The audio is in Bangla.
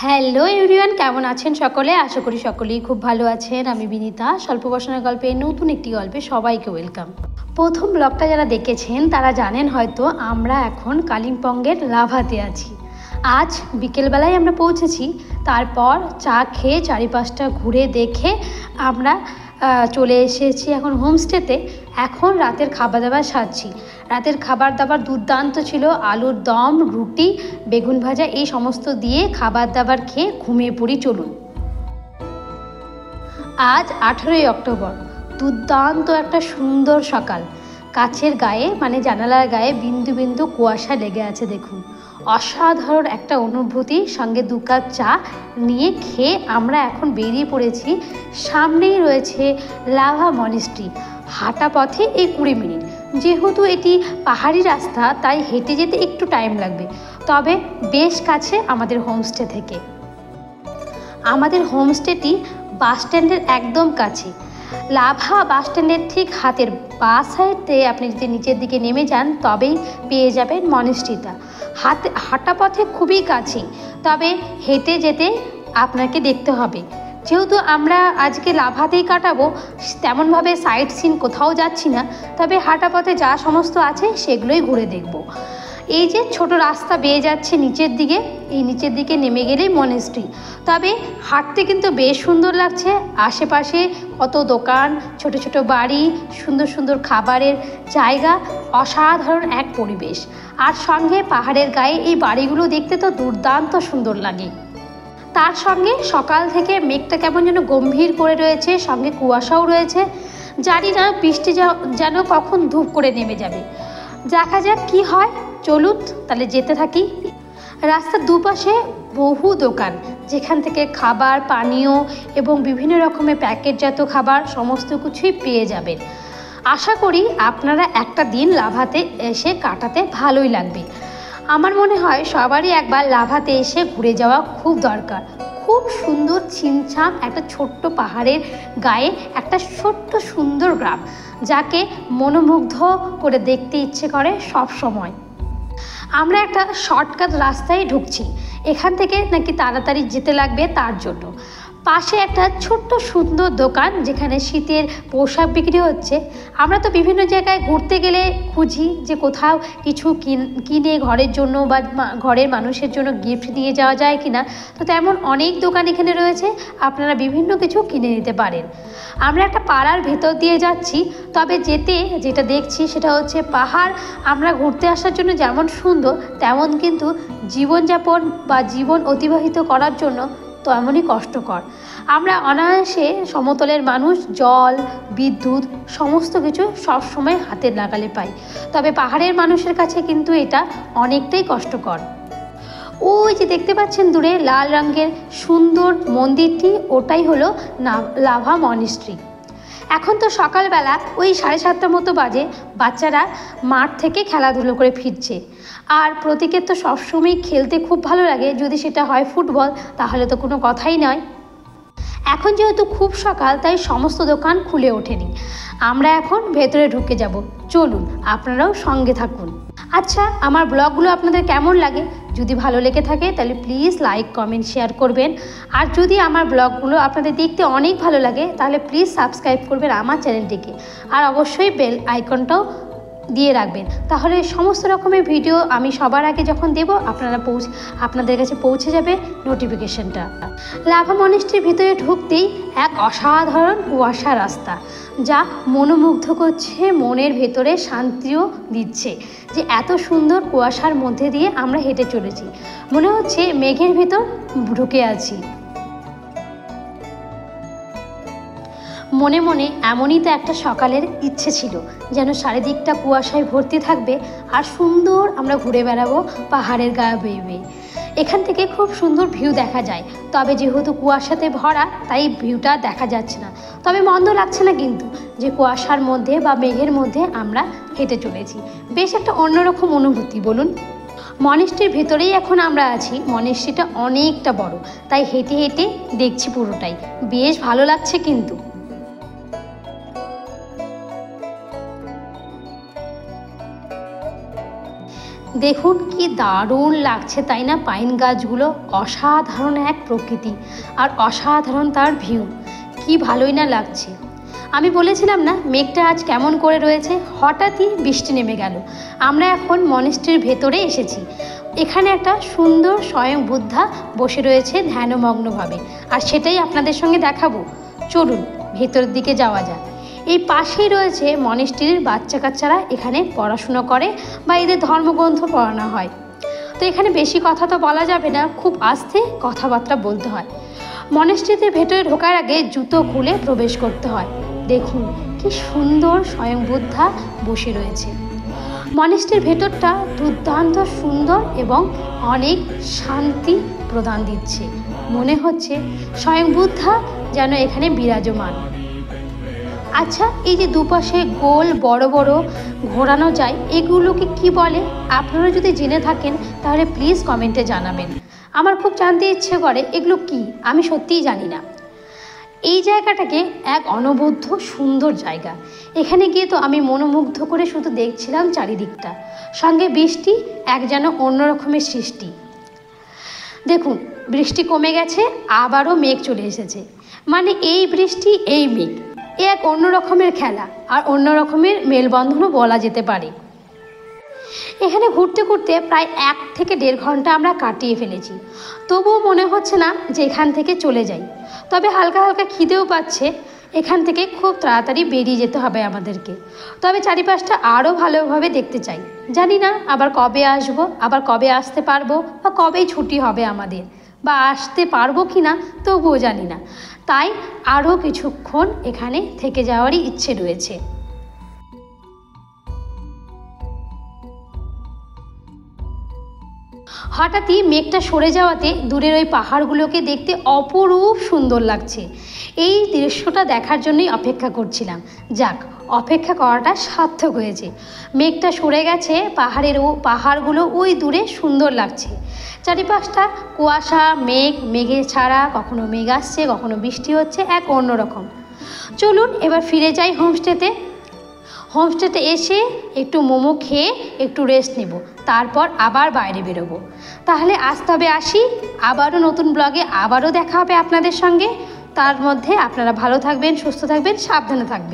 হ্যালো এভরিওয়ান, কেমন আছেন সকলে? আশা করি সকলেই খুব ভালো আছেন। আমি বিনীতা, স্বল্প বসানোর গল্পে নতুন একটি গল্পে সবাইকে ওয়েলকাম। প্রথম ব্লগটা যারা দেখেছেন তারা জানেন হয়তো আমরা এখন কালিম্পংয়ের লাভাতে আছি। আজ বিকেলবেলায় আমরা পৌঁছেছি। তারপর চা খেয়ে চারিপাশটা ঘুরে দেখে আমরা চলে এসেছি এখন হোমস্টেতে। এখন রাতের খাবার দাবার সারছি। রাতের খাবার দাবার দুর্দান্ত ছিল। আলুর দম, রুটি, বেগুন ভাজা, এই সমস্ত দিয়ে খাবার দাবার খেয়ে ঘুমিয়ে পড়ি। চলুন। আজ 18ই অক্টোবর। দুর্দান্ত একটা সুন্দর সকাল। কাছের গায়ে মানে জানালার গায়ে বিন্দু বিন্দু কুয়াশা লেগে আছে। দেখুন, অসাধারণ একটা অনুভূতি। সঙ্গে 2 কাপ চা নিয়ে খেয়ে আমরা এখন বেরিয়ে পড়েছি। সামনেই রয়েছে লাভা মনেস্ট্রি। হাঁটা পথে এই 20 মিনিট। যেহেতু এটি পাহাড়ি রাস্তা তাই হেঁটে যেতে একটু টাইম লাগবে, তবে বেশ কাছে আমাদের হোমস্টে থেকে। আমাদের হোমস্টেটি বাস স্ট্যান্ডের একদম কাছে। লাভা বাস স্ট্যান্ডের ঠিক হাতের বাঁ সাইডে আপনি যদি নিচের দিকে নেমে যান তবেই পেয়ে যাবেন মনেস্ট্রিটা। হাঁটা পথে খুবই কাছে, তবে হেঁটে যেতে আপনাকে দেখতে হবে। যেহেতু আমরা আজকে লাভাতেই কাটাবো, তেমনভাবে সাইট সিন কোথাও যাচ্ছি না, তবে হাঁটা পথে যা সমস্ত আছে সেগুলোই ঘুরে দেখব। এই যে ছোট রাস্তা বেয়ে যাচ্ছে নিচের দিকে, এই নিচের দিকে নেমে গেলেই মনেস্ট্রি। তবে হাঁটতে কিন্তু বেশ সুন্দর লাগছে। আশেপাশে কত দোকান, ছোট ছোট বাড়ি, সুন্দর সুন্দর খাবারের জায়গা, অসাধারণ এক পরিবেশ। আর সঙ্গে পাহাড়ের গায়ে এই বাড়িগুলো দেখতে তো দুর্দান্ত সুন্দর লাগে। তার সঙ্গে সকাল থেকে মেঘটা কেমন যেন গম্ভীর করে রয়েছে, সঙ্গে কুয়াশাও রয়েছে। জানি না বৃষ্টি যেন কখন ধূপ করে নেমে যাবে। দেখা যাক কি হয়। চলুন তাহলে যেতে থাকি। রাস্তার দুপাশে বহু দোকান, যেখান থেকে খাবার, পানীয় এবং বিভিন্ন রকমের প্যাকেটজাত খাবার সমস্ত কিছুই পেয়ে যাবেন। আশা করি আপনারা একটা দিন লাভাতে এসে কাটাতে ভালোই লাগবে। আমার মনে হয় সবারই একবার লাভাতে এসে ঘুরে যাওয়া খুব দরকার। খুব সুন্দর ছিমছাম একটা ছোট্ট পাহাড়ের গায়ে একটা ছোট্ট সুন্দর গ্রাম, যাকে মনোমুগ্ধ করে দেখতে ইচ্ছে করে সব সময়। আমরা একটা শর্টকাট রাস্তায় ঢুকছি। এখান থেকে নাকি তাড়াতাড়ি যেতে লাগবে, তার জন্য পাশে একটা ছোট্ট সুন্দর দোকান, যেখানে শীতের পোশাক বিক্রি হচ্ছে। আমরা তো বিভিন্ন জায়গায় ঘুরতে গেলে খুঁজি যে কোথাও কিছু কিনে ঘরের জন্য বা ঘরের মানুষের জন্য গিফট নিয়ে যাওয়া যায় কিনা। তো তেমন অনেক দোকান এখানে রয়েছে, আপনারা বিভিন্ন কিছু কিনে নিতে পারেন। আমরা একটা পাড়ার ভেতর দিয়ে যাচ্ছি, তবে যেটা দেখছি সেটা হচ্ছে পাহাড় আমরা ঘুরতে আসার জন্য যেমন সুন্দর, তেমন কিন্তু জীবনযাপন বা জীবন অতিবাহিত করার জন্য তো এমনই কষ্টকর। আমরা অনায়াসে সমতলের মানুষ জল, বিদ্যুৎ সমস্ত কিছু সবসময় হাতের নাগালে পাই, তবে পাহাড়ের মানুষের কাছে কিন্তু এটা অনেকটাই কষ্টকর। ওই যে দেখতে পাচ্ছেন দূরে লাল রঙের সুন্দর মন্দিরটি, ওটাই হলো লাভা মনেস্ট্রি। এখন তো সকালবেলা ওই 7:30 মতো বাজে। বাচ্চারা মাঠ থেকে খেলাধুলো করে ফিরছে। আর প্রতীকের তো সবসময় খেলতে খুব ভালো লাগে, যদি সেটা হয় ফুটবল, তাহলে তো কোনো কথাই নয়। এখন যেহেতু খুব সকাল তাই সমস্ত দোকান খুলে ওঠেনি। আমরা এখন ভেতরে ঢুকে যাব। চলুন, আপনারাও সঙ্গে থাকুন। আচ্ছা, আমার ব্লগগুলো আপনাদের কেমন লাগে? যদি ভালো লেগে থাকে তাহলে প্লিজ লাইক, কমেন্ট, শেয়ার করবেন। আর যদি আমার ব্লগগুলো আপনাদের দেখতে অনেক ভালো লাগে তাহলে প্লিজ সাবস্ক্রাইব করবেন আমার চ্যানেলটিকে। আর অবশ্যই বেল আইকনটাও দিয়ে রাখবেন, তাহলে সমস্ত রকমের ভিডিও আমি সবার আগে যখন দেব আপনাদের কাছে পৌঁছে যাবে নোটিফিকেশনটা। লাভা মনেস্ট্রির ভিতরে ঢুকতেই এক অসাধারণ কুয়াশা রাস্তা, যা মনোমুগ্ধ করছে, মনের ভেতরে শান্তিও দিচ্ছে। যে এত সুন্দর কুয়াশার মধ্যে দিয়ে আমরা হেঁটে চলেছি, মনে হচ্ছে মেঘের ভেতর ঢুকে আছি। মনে মনে এমনই তো একটা সকালের ইচ্ছে ছিল, যেন চারিদিকটা কুয়াশায় ভর্তি থাকবে আর সুন্দর আমরা ঘুরে বেড়াবো পাহাড়ের গায়ে বেয়ে বেয়ে। এখান থেকে খুব সুন্দর ভিউ দেখা যায়, তবে যেহেতু কুয়াশাতে ভরা তাই ভিউটা দেখা যাচ্ছে না। তবে মন্দ লাগছে না কিন্তু, যে কুয়াশার মধ্যে বা মেঘের মধ্যে আমরা হেঁটে চলেছি। বেশ একটা অন্যরকম অনুভূতি, বলুন। মনেস্ট্রির ভেতরেই এখন আমরা আছি। মনেস্ট্রিটা অনেকটা বড়, তাই হেঁটে হেঁটে দেখছি পুরোটাই। বেশ ভালো লাগছে কিন্তু। দেখুন কি দারুণ লাগছে তাই না? পাইন গাছগুলো, অসাধারণ এক প্রকৃতি আর অসাধারণ তার ভিউ, কি ভালোই না লাগছে। আমি বলেছিলাম না মেঘটা আজ কেমন করে রয়েছে, হঠাৎই বৃষ্টি নেমে গেল। আমরা এখন মনেস্ট্রির ভেতরে এসেছি। এখানে একটা সুন্দর স্বয়ং বুদ্ধা বসে রয়েছে ধ্যানমগ্নভাবে, আর সেটাই আপনাদের সঙ্গে দেখাবো। চলুন ভেতরের দিকে যাওয়া যাক। এই পাশেই রয়েছে মনেস্ট্রির বাচ্চা কাচ্চারা এখানে পড়াশুনো করে বা এদের ধর্মগ্রন্থ পড়ানো হয়। তো এখানে বেশি কথা তো বলা যাবে না, খুব আস্তে কথাবার্তা বলতে হয়। মনেস্ট্রিতে ভেতরে ঢোকার আগে জুতো খুলে প্রবেশ করতে হয়। দেখুন কি সুন্দর স্বয়ং বুদ্ধা বসে রয়েছে। মনেস্ট্রির ভেতরটা দুর্দান্ত সুন্দর এবং অনেক শান্তি প্রদান দিচ্ছে। মনে হচ্ছে স্বয়ং বুদ্ধা যেন এখানে বিরাজমান। আচ্ছা, এই যে দুপাশে গোল বড় বড় ঘোরানো যায়, এগুলোকে কি বলে? আপনারা যদি জেনে থাকেন তাহলে প্লিজ কমেন্টে জানাবেন। আমার খুব জানতে ইচ্ছে করে এগুলো কি, আমি সত্যিই জানি না। এই জায়গাটাকে এক অনবদ্য সুন্দর জায়গা। এখানে গিয়ে তো আমি মনোমুগ্ধ করে শুধু দেখছিলাম চারিদিকটা, সঙ্গে বৃষ্টি এক যেন অন্য রকমের সৃষ্টি। দেখুন বৃষ্টি কমে গেছে, আবারও মেঘ চলে এসেছে। মানে এই বৃষ্টি এই মেঘ, এ এক অন্য রকমের খেলা আর অন্য রকমের মেলবন্ধনও বলা যেতে পারে। এখানে ঘুরতে ঘুরতে প্রায় 1 থেকে 1.5 ঘন্টা আমরা কাটিয়ে ফেলেছি, তবুও মনে হচ্ছে না যে এখান থেকে চলে যাই। তবে হালকা হালকা খিদেও পাচ্ছে, এখান থেকে খুব তাড়াতাড়ি বেরিয়ে যেতে হবে আমাদেরকে। তবে চারিপাশটা আরও ভালোভাবে দেখতে চাই। জানি না আবার কবে আসব, আবার কবে আসতে পারবো, বা কবেই ছুটি হবে আমাদের, বা আসতে পারবো কি না তবুও জানি না। তাই আরও কিছুক্ষণ এখানে থেকে যাওয়ারই ইচ্ছে রয়েছে। হঠাৎই মেঘটা সরে যাওয়াতে দূরের ওই পাহাড়গুলোকে দেখতে অপরূপ সুন্দর লাগছে। এই দৃশ্যটা দেখার জন্যই অপেক্ষা করছিলাম। যাক, অপেক্ষা করাটা সার্থক হয়েছে। মেঘটা সরে গেছে, পাহাড়গুলো ওই দূরে সুন্দর লাগছে। চারিপাশটা কুয়াশা, মেঘে ছাড়া, কখনো মেঘ আসছে কখনো বৃষ্টি হচ্ছে, এক অন্যরকম। চলুন এবার ফিরে যাই হোমস্টেতে। হোমস্টেতে এসে একটু মোমো খেয়ে একটু রেস্ট নেব, তারপর আবার বাইরে বেরোবো। তাহলে আজ তবে আসি, আবারও নতুন ব্লগে আবারও দেখা হবে আপনাদের সঙ্গে। তার মধ্যে আপনারা ভালো থাকবেন, সুস্থ থাকবেন, সাবধানে থাকবেন।